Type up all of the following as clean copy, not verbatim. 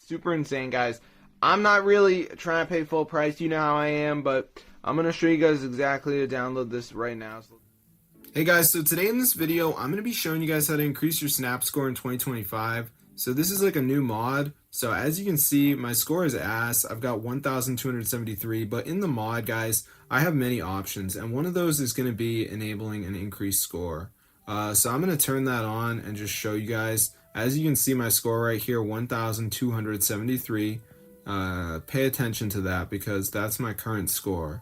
super insane, guys. I'm not really trying to pay full price. You know how I am, but I'm going to show you guys exactly how to download this right now. Hey guys, so today in this video, I'm going to be showing you guys how to increase your snap score in 2025. So this is like a new mod. So as you can see, my score is ass. I've got 1,273, but in the mod, guys, I have many options, and one of those is going to be enabling an increased score. So I'm going to turn that on and just show you guys. As you can see, my score right here, 1,273. Pay attention to that because that's my current score,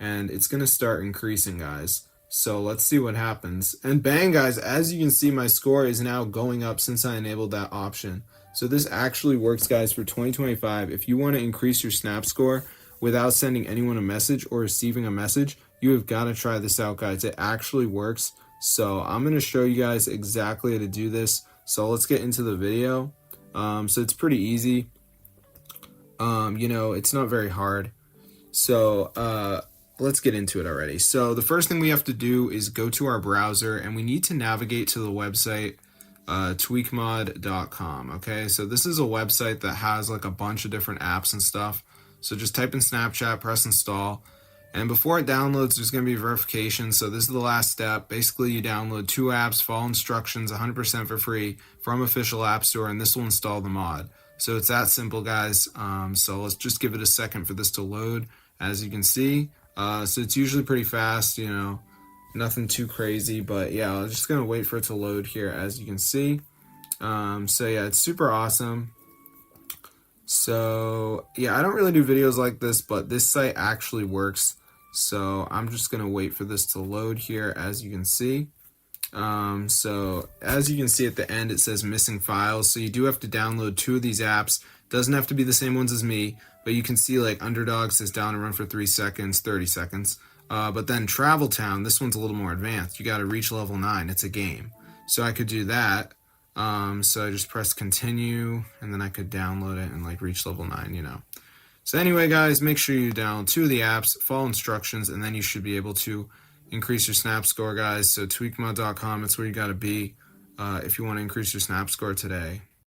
and it's going to start increasing, guys. So let's see what happens. And bang, guys, as you can see, my score is now going up since I enabled that option. So this actually works, guys, for 2025. If you want to increase your snap score without sending anyone a message or receiving a message, you have got to try this out, guys. It actually works. So I'm going to show you guys exactly how to do this. So let's get into the video. So it's pretty easy. It's not very hard. So let's get into it already. So the first thing we have to do is go to our browser, and we need to navigate to the website tweakmod.com. Okay, so this is a website that has like a bunch of different apps and stuff. So just type in Snapchat, press install, and before it downloads, there's going to be verification. So this is the last step. Basically, you download 2 apps, follow instructions 100% for free from official app store, and this will install the mod. So it's that simple, guys. So let's just give it a second for this to load. As you can see, so it's usually pretty fast, nothing too crazy, but yeah, I'm just gonna wait for it to load here. As you can see, so yeah, it's super awesome. So yeah, I don't really do videos like this, but this site actually works. So I'm just gonna wait for this to load here. As you can see, so as you can see at the end, it says missing files. So you do have to download 2 of these apps. Doesn't have to be the same ones as me, but you can see like Underdog says down and run for 3 seconds, 30 seconds. But then Travel Town, this one's a little more advanced. You got to reach level 9. It's a game. So I could do that. So I just press continue, and then I could download it and like reach level 9, So anyway, guys, make sure you download 2 of the apps, follow instructions, and then you should be able to increase your snap score, guys. So tweakmod.com, it's where you got to be if you want to increase your snap score today.